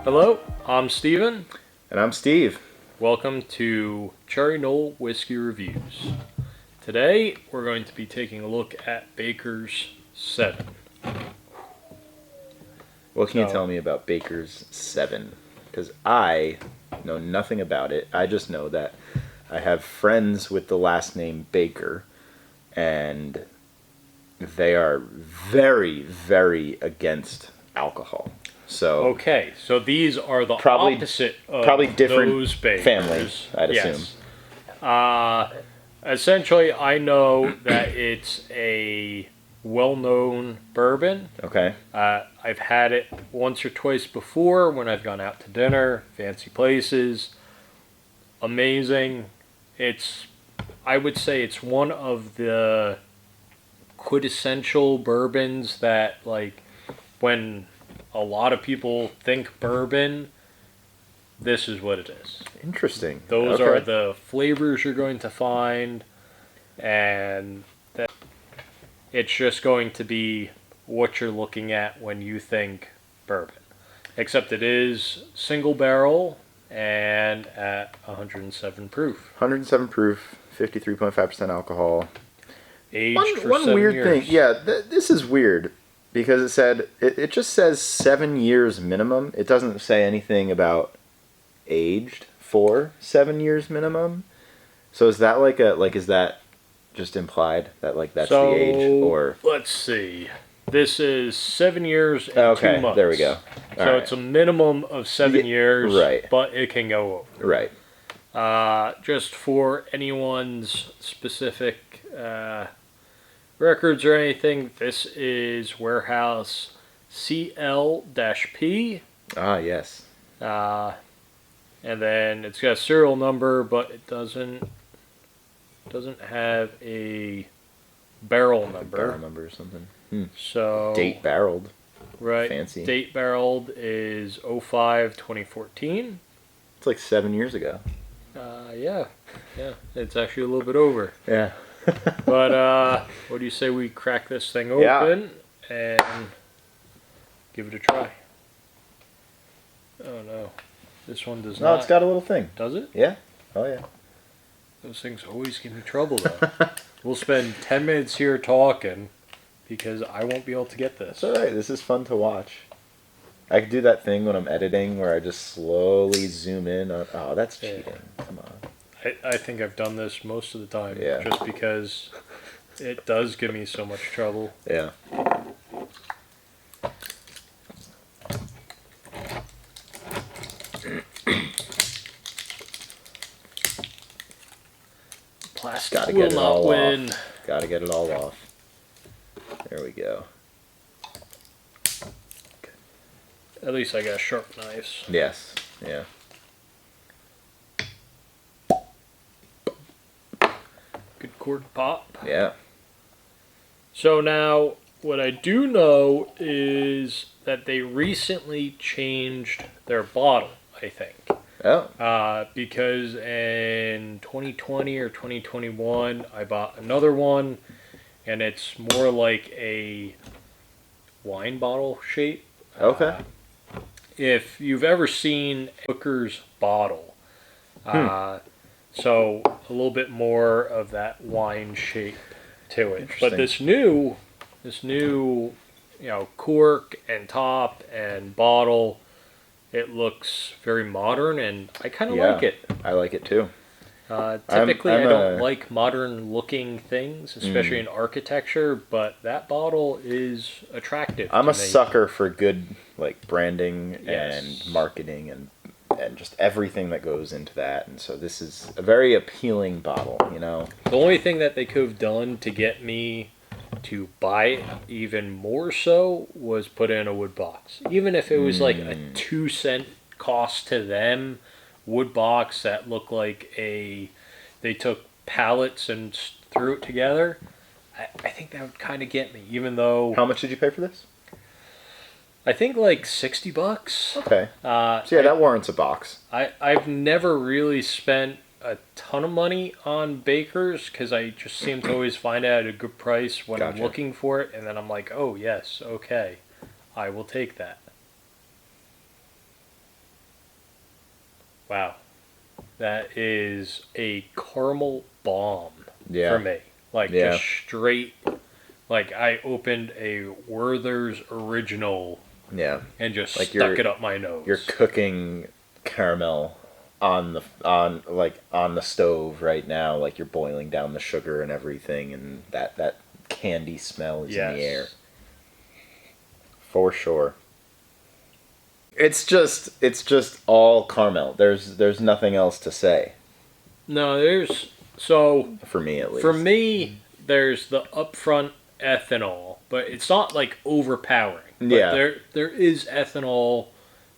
Hello, I'm Steven. And I'm Steve. Welcome to Cherry Knoll Whiskey Reviews. Today we're going to be taking a look at Baker's 7. What can you tell me about Baker's 7? Because I know nothing about it. I just know that I have friends with the last name Baker, and they are very, very against alcohol. So Okay, so these are the probably, opposite of probably different those Bakers. families, I'd assume. Yes. Essentially, I know that it's a well-known bourbon. Okay. I've had it once or twice before when I've gone out to dinner, fancy places. Amazing. I would say it's one of the quintessential bourbons that, like, when a lot of people think bourbon, this is what it is. Interesting. Those are the flavors you're going to find, and it's just going to be what you're looking at when you think bourbon. Except it is single barrel and at 107 proof. 107 proof, 53.5% alcohol. Aged for One 7 weird years. thing, yeah, this is weird because it just says 7 years minimum. It doesn't say anything about aged for 7 years minimum. So is that is that just implied that that's the age, or let's see. This is 7 years and 2 months. There we go. So it's a minimum of 7 years, right? But it can go over. Right. Just for anyone's specific records or anything, this is Warehouse CL-P. Ah, yes. And then it's got a serial number, but it doesn't have a barrel number. Barrel number or something. So date barreled. Right. Fancy. Date barreled is 05/2014. It's like 7 years ago. Yeah. It's actually a little bit over. Yeah. But what do you say we crack this thing open and give it a try? Oh no, this one does not. No, it's got a little thing. Does it? Yeah. Oh yeah. Those things always give me trouble though. We'll spend 10 minutes here talking because I won't be able to get this. It's alright, this is fun to watch. I could do that thing when I'm editing where I just slowly zoom in on... Oh, that's cheating. Come on. I think I've done this most of the time. Yeah. Just because it does give me so much trouble. Yeah. Plastic will not win. Gotta get it all off. There we go. At least I got sharp knives. Yes. Yeah. Good cord pop. Yeah. So now, what I do know is that they recently changed their bottle, I think. Oh. Because in 2020 or 2021, I bought another one, and it's more like a wine bottle shape. Okay. If you've ever seen Booker's bottle, so a little bit more of that wine shape to it. But this new, cork and top and bottle, it looks very modern, and I kind of like it. I like it too. Typically, I don't like modern-looking things, especially in architecture, but that bottle is attractive. I'm a sucker for good branding and marketing and just everything that goes into that, and so this is a very appealing bottle. The only thing that they could have done to get me to buy it even more so was put in a wood box, even if it was like a 2-cent cost to them. Wood box that looked like they took pallets and threw it together. I think that would kind of get me, even though... How much did you pay for this? I think like $60. Okay. So yeah, that warrants a box. I've never really spent a ton of money on Baker's because I just seem to always find it at a good price when I'm looking for it, and then I'm like, oh yes, okay, I will take that. Wow. That is a caramel bomb Yeah. for me. Like, Yeah. just straight. Like, I opened a Werther's Original Yeah. and just Like stuck it up my nose. You're cooking caramel on the stove right now, like you're boiling down the sugar and everything, and that candy smell is in the air. For sure. It's just all caramel. There's nothing else to say. No, so For me at least. for me, there's the upfront ethanol, but it's not like overpowering. But Yeah. there is ethanol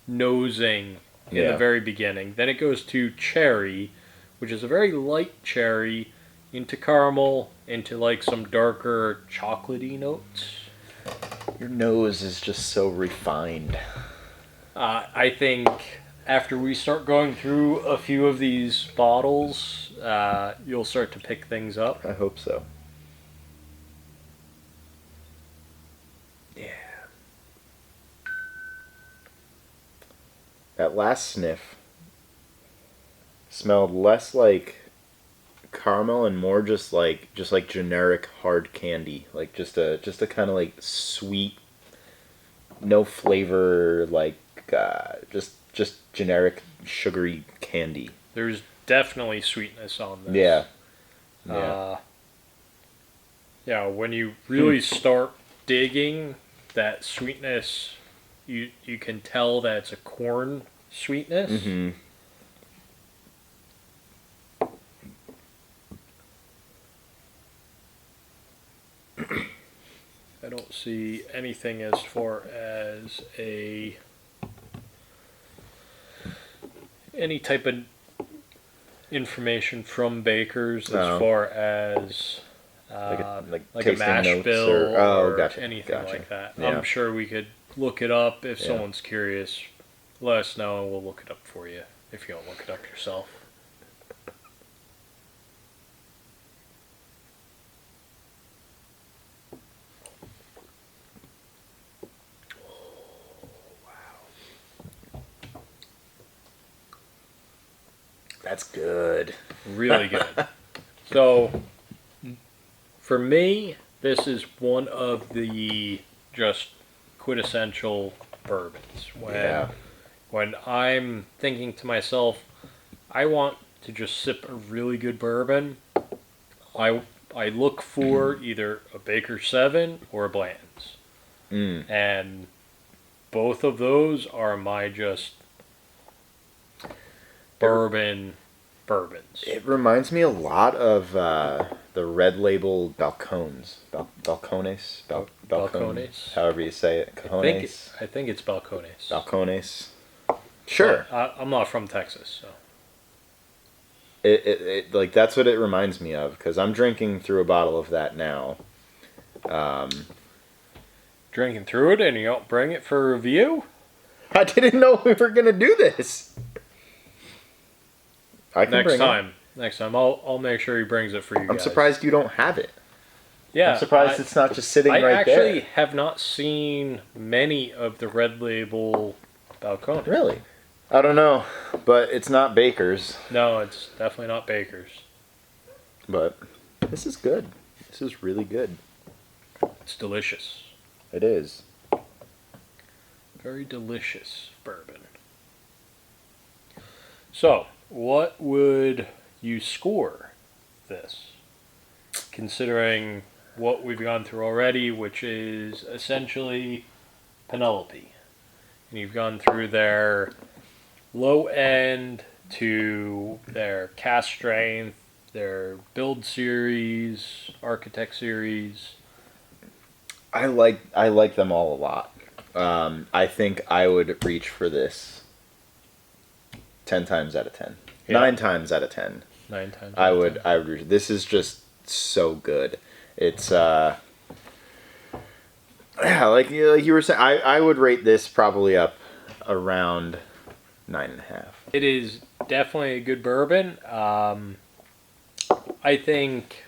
nosing in Yeah. the very beginning. Then it goes to cherry, which is a very light cherry, into caramel, into like some darker chocolatey notes. Your nose is just so refined. I think after we start going through a few of these bottles, you'll start to pick things up. I hope so. Yeah. That last sniff smelled less like caramel and more just like generic hard candy, like just a kind of like sweet, no flavor, like just generic sugary candy. There's definitely sweetness on this. Yeah. Yeah, when you really start digging that sweetness, you can tell that it's a corn sweetness. Mm-hmm. I don't see anything as far as any type of information from bakers as far as like a tasting mash notes bill or or anything like that. Yeah. I'm sure we could look it up if Yeah. someone's curious. Let us know and we'll look it up for you if you don't look it up yourself. That's good. Really good. So, for me, this is one of the just quintessential bourbons. When I'm thinking to myself, I want to just sip a really good bourbon, I look for either a Baker 7 or a Blanton's. And both of those are my just bourbons. It reminds me a lot of the red label balcones. Balcones? Balcones? However you say it. Cajones? I think it's Balcones. Balcones. Sure. I'm not from Texas, so. It like that's what it reminds me of, because I'm drinking through a bottle of that now. Drinking through it and you don't bring it for review? I didn't know we were gonna do this. Next time, I'll make sure he brings it for you guys. I'm surprised you don't have it. Yeah, I'm surprised it's not just sitting right there. I actually have not seen many of the red label Balcones. Really? I don't know, but it's not Baker's. No, it's definitely not Baker's. But this is good. This is really good. It's delicious. It is. Very delicious bourbon. So, what would you score this? Considering what we've gone through already, which is essentially Penelope. And you've gone through their low end to their cast strength, their build series, architect series. I like them all a lot. I think I would reach for this 10 times out of 10. Yeah. 9 times out of 10. 9 times. I would reach. This is just so good. It's yeah, like you were saying, I would rate this probably up around 9.5. It is definitely a good bourbon. I think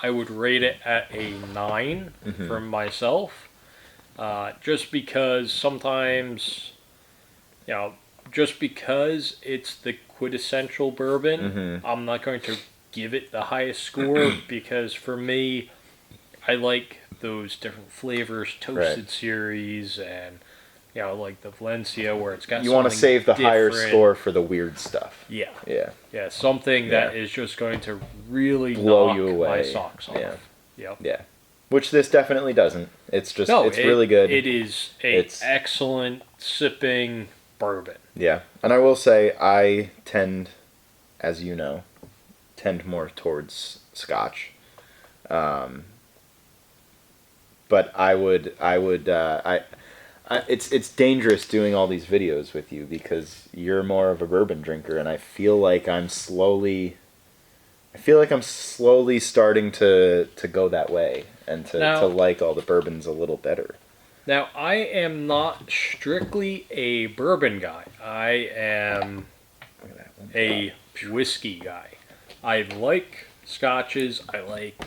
I would rate it at a 9 for myself. Just because sometimes, just because it's the quintessential bourbon, I'm not going to give it the highest score because for me, I like those different flavors, toasted series, and like the Valencia where it's got. You want to save the higher score for the weird stuff. Yeah. Yeah. Something that is just going to really blow knock you away. my socks off. Yeah. Yeah. Which this definitely doesn't. It's just it's really good. It is it's excellent sipping bourbon. Yeah. And I will say I tend, as you know, more towards Scotch. But it's dangerous doing all these videos with you because you're more of a bourbon drinker, and I feel like I'm slowly starting to go that way and to like all the bourbons a little better. Now, I am not strictly a bourbon guy. I am a whiskey guy. I like scotches. I like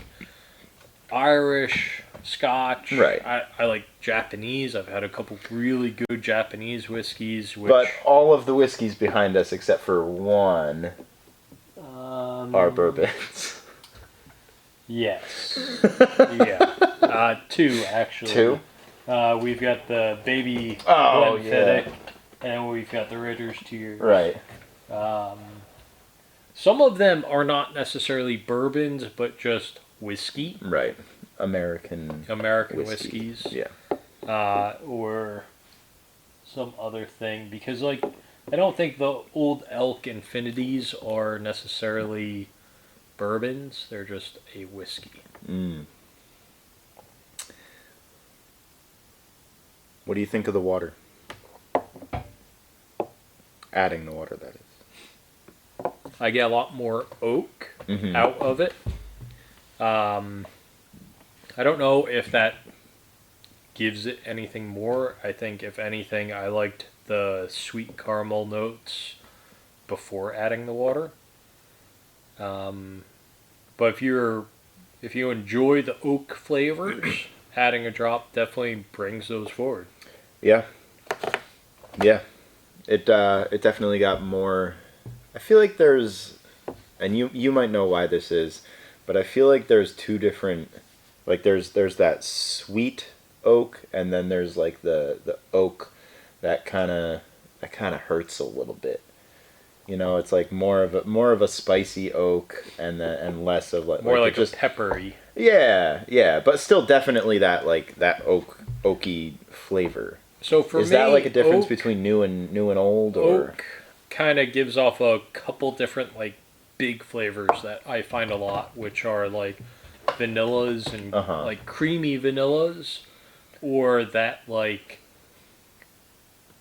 Irish Scotch. Right. I like Japanese. I've had a couple really good Japanese whiskeys. But all of the whiskeys behind us, except for one, are bourbons. Yes. Yeah. Two, actually. Two? We've got the Baby Glenfiddich, and we've got the Ritter's Tears. Right. Some of them are not necessarily bourbons, but just whiskey. Right. American whiskeys. Yeah. Or some other thing. Because, I don't think the Old Elk Infinities are necessarily bourbons. They're just a whiskey. What do you think of the water? Adding the water, that is. I get a lot more oak out of it. I don't know if that gives it anything more. I think, if anything, I liked the sweet caramel notes before adding the water. But if you enjoy the oak flavors, adding a drop definitely brings those forward. Yeah. It definitely got more. I feel like there's, and you might know why this is, but I feel like there's two different, there's that sweet oak, and then there's the oak that kind of hurts a little bit. It's more of a spicy oak, and less of just peppery. Yeah, but still definitely that oaky flavor. So for me, is that a difference between new and old, or oak kind of gives off a couple different big flavors that I find a lot, which are vanillas and creamy vanillas, or that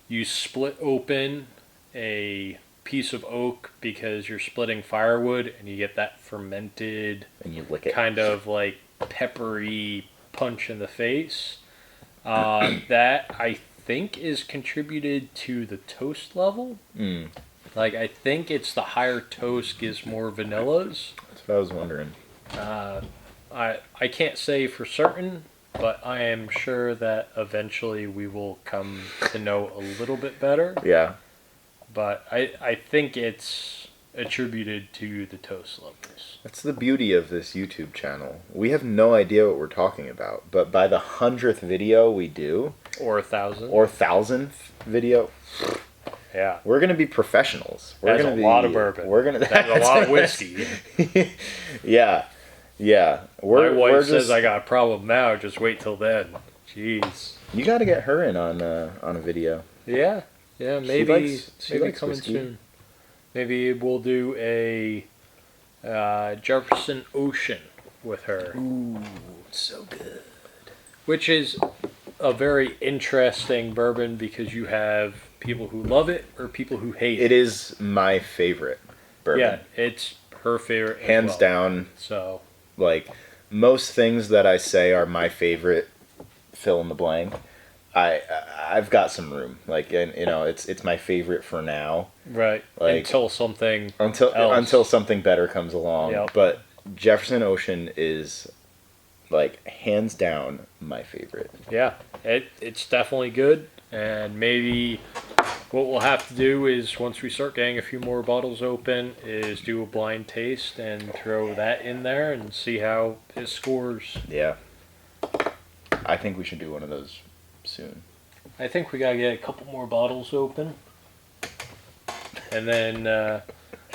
you split open a piece of oak because you're splitting firewood and you get that fermented and you lick it, kind of peppery punch in the face. That I think is contributed to the toast level. I think it's the higher toast gives more vanillas. That's what I was wondering. I can't say for certain, but I am sure that eventually we will come to know a little bit better. Yeah. But I think it's attributed to the toast levels. That's the beauty of this YouTube channel. We have no idea what we're talking about, but by the 100th video we do, or 1,000, or 1,000th video, yeah, we're gonna be professionals. That's a lot of bourbon. That's a lot of whiskey. Yeah. My wife says I got a problem now. Just wait till then. Jeez. You got to get her in on a video. Yeah. Maybe coming whiskey soon. Maybe we'll do a Jefferson Ocean with her. Ooh, so good. Which is a very interesting bourbon because you have people who love it or people who hate it. It is my favorite bourbon. Yeah, it's her favorite. Hands down. So, most things that I say are my favorite, fill in the blank. I've got some room. It's my favorite for now. Right. Until something better comes along. Yep. But Jefferson Ocean is hands down my favorite. Yeah, it's definitely good, and maybe what we'll have to do is once we start getting a few more bottles open is do a blind taste and throw that in there and see how it scores. Yeah. I think we should do one of those soon. I think we gotta get a couple more bottles open, and then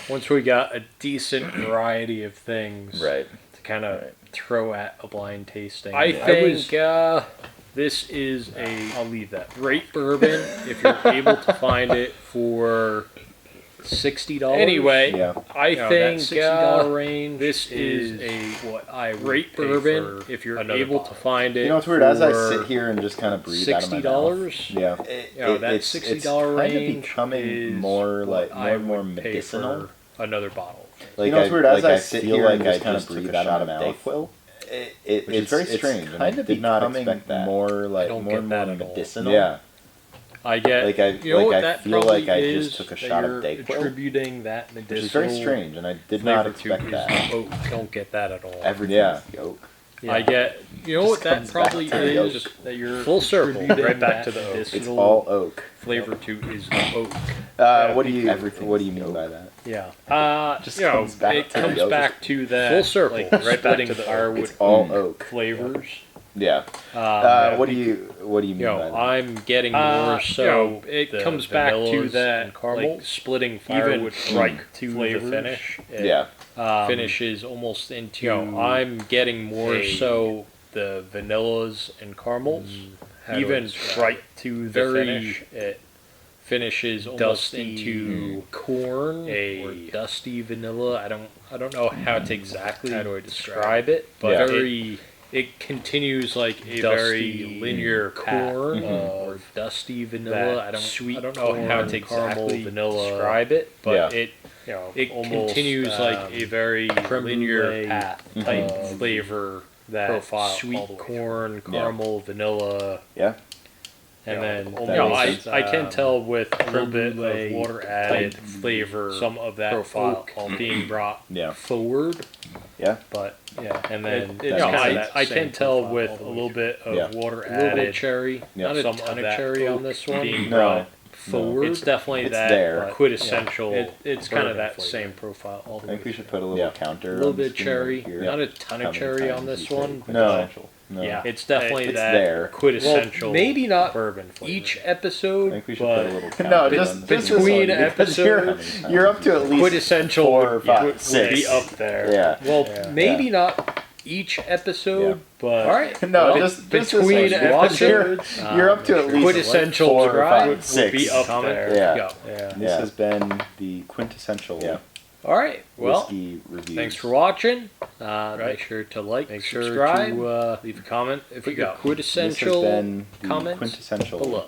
once we got a decent variety of things, Right. to kind of throw at a blind tasting. I think this is I'll leave that. Great bourbon if you're able to find it for $60. Anyway, Yeah. I think $60 range. This is what I rate bourbon if you're able to find it. You know what's weird? As I sit here and just kind of breathe out of my mouth. $60. Yeah. That $60 range kind of becoming more like more medicinal. Another bottle. Like, you know what's weird? As I sit here and just kind of breathe out of my mouth. It's very strange. It's kind of did not expect that. More like more medicinal. Yeah. I get. Like I feel like I just took a shot of Dayquil. Attributing that medicinal. Which is very strange, and I did not expect that. Oak. Don't get that at all. Everything's the oak. Yeah. I get. You know what that probably is? That you're full circle, right back to the oak. It's all oak. Flavor to is the oak. What do you mean by that? Yeah. Just comes back to that full circle, like, right back to the firewood. It's all oak flavors. Yeah. What do you mean by that? I'm getting more so. It comes back to that like splitting firewood right to flavors. The finish. Finishes almost into. I'm getting more so the vanillas and caramels. Even right to the finish. It finishes almost into corn or dusty vanilla. I don't know how to exactly describe it, but it continues like a very linear corn or dusty vanilla. I don't know how to exactly describe it, but it continues like a very linear path type flavor. That profile, sweet corn, caramel, vanilla. Yeah. And then I can tell with a little bit of water added flavor, some of that profile being brought forward. Yeah. But and then I can tell with a little bit of water added cherry, not a ton of cherry on this one being brought forward. It's definitely that quintessential. It's kind of that same profile. All the way. I think we should put a little counter. A little bit of cherry, not a ton of cherry on this one. No. Yeah, it's definitely that there. quintessential. Well, maybe not bourbon flavor. Each episode. I think we should put a little counter. Just between episodes. You're up to at least quintessential 4 or 5, would 6. be up there. Yeah. Well, maybe not each episode, but all right. No, just between episodes, you're up to at least quintessential 4 or 5, 6. Would be up there. Yeah. This has been the quintessential. Yeah. All right. Well, whiskey reviews. Thanks for watching. Make sure to subscribe, leave a comment if you got quintessential. This has been the comments quintessential below.